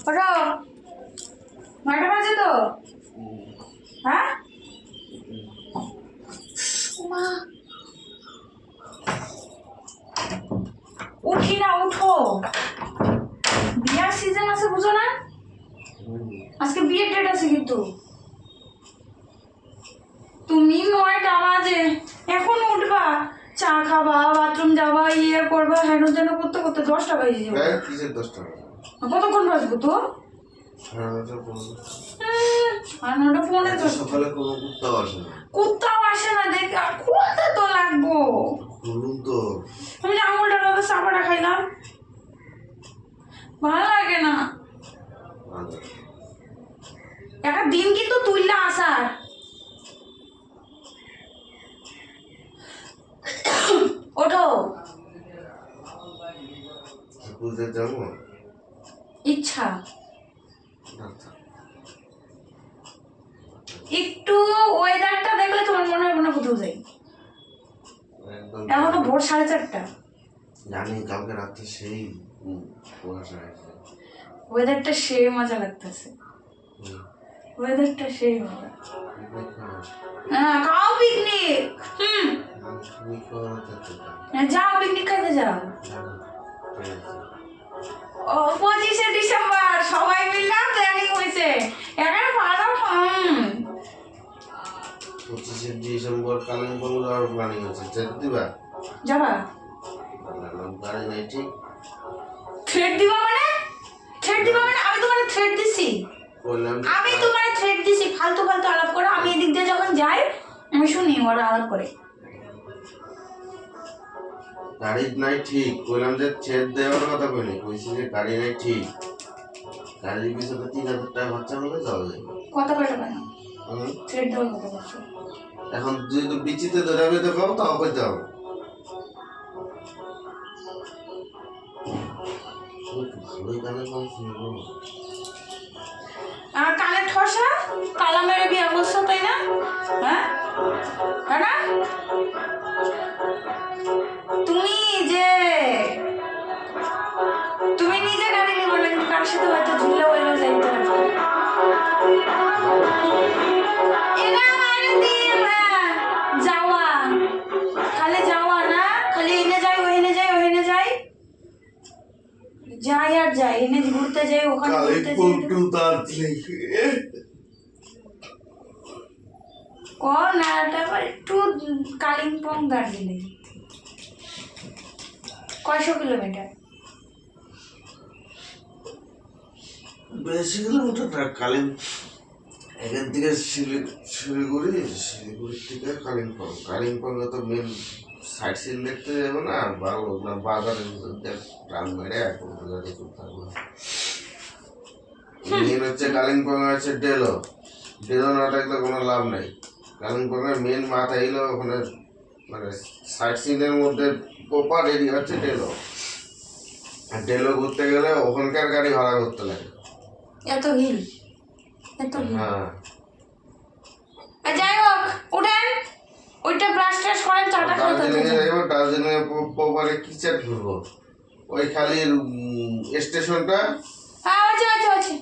ওঠো, 9টা বাজে তো। হ্যাঁ মা, উঠি না, উঠো। বিয়ার সিজন আছে, বুঝো না? আজকে বিয়ের ডেট আছে কিন্তু। তুমি 9টা বাজে এখন উঠবা, চা খাবা, বাথরুম যাবা, ইয়ে করবা, হেন যেন করতে করতে 10টা বাজে যাবে। কিসের 10টা বাজে? কতক্ষণ বাজবো তো? আর 9টা ফোনে তো সকালে কোনো কুত্তাও আসে না। কুত্তাও আসে না, দেখ খুলতে তো লাগবো। খুলুন তো। আমি যে আঙুলটা ভাবে চাপাটা খাইলাম, ভালো লাগে না। একটা দিন কিন্তু তুললে আসার। ওঠো, খুলতে যাবো ইচ্ছা একটু ওয়েদারটা দেখলে তোমার মনে হয় মনে কোথাও যাই। এখনো ভোর 4:30। জানি কালকে রাতে সেই কুয়াশা আছে। ওয়েদারটা সেই মজা লাগতেছে, ওয়েদারটা সেই মজা। হ্যাঁ খাও পিকনিক। যাও পিকনিক খাইতে যাও। ও 25শে ডিসেম্বর সবাই মিলে প্ল্যানিং হয়েছে। এখন ভালো 25শে ডিসেম্বর কালিম্পং যাওয়ার প্ল্যানিং আছে। চেক দিবা? যাবা? গাড়ি নাই ঠিক। থ্রেড দিবা মানে? থ্রেড দিবা মানে? আমি তোমারে থ্রেড দিছি। আমি তোমারে থ্রেড দিছি, ফালতু ফালতু আলাপ করো। আমি এদিক দিয়ে যখন যাই আমি শুনি ওরা আলাপ করে। গাড়ি নাই ঠিক, কইলাম যে থ্রেড দেওয়ার কথা কইনি, কইছি যে গাড়ি নাই ঠিক। গাড়ির পিছনে 3000 টাকা খরচা করলে যাওয়া যায়। কত টাকা কেন? থ্রেড দেওয়ার কথা বলছো। এখন যদি বিচিতে ধরাবে তো কাও তাও কইতে হবে। ভালোই গানে কম শুনবো। আর কানে ঠসা কালা মেরে বিয়া বলছো তাই না? হ্যাঁ হ্যাঁ না? তুমি নিজে গাড়ি নিবো না, কিন্তু কার সাথে হয়তো ঝুলে হইলো যাইতে পারবো। এরা মানে দিন যাওয়া, খালি যাওয়া না, খালি এনে যাই ওইনে যাই ওইনে যাই, যাই আর যাই, এনে ঘুরতে যাই ওখানে ঘুরতে যাই। না তারপর একটু কালিম্পং দার্জিলিং কয়শো কিলোমিটার? বেশি কিলোমিটার না। এখান থেকে শিলিগুড়ি থেকে কালিম্পং তো মেন সাইট সিন দেখতে যাবো না, ভালো না বাজারের প্রাণ মেরে মেন হচ্ছে কালিম্পং আছে ডেলো না থাকলে কোনো লাভ নাই। কালিম্পং এর মেন মাথা এলো ওখানে, মানে সাইট সিনের মধ্যে প্রপার এরিয়া হচ্ছে ডেলো। আর ডেলো ঘুরতে গেলে ওখানকার গাড়ি ভাড়া করতে লাগে। এত হিল হ্যাঁ যাই হোক উঠেন, ওইটা ব্রাশ টাশ করেন, চাটা খেতে যাবো। দার্জিলিং এ প্রপারে কি চাট ঘুরবো, ওই খালি স্টেশনটা আছে আছে আছে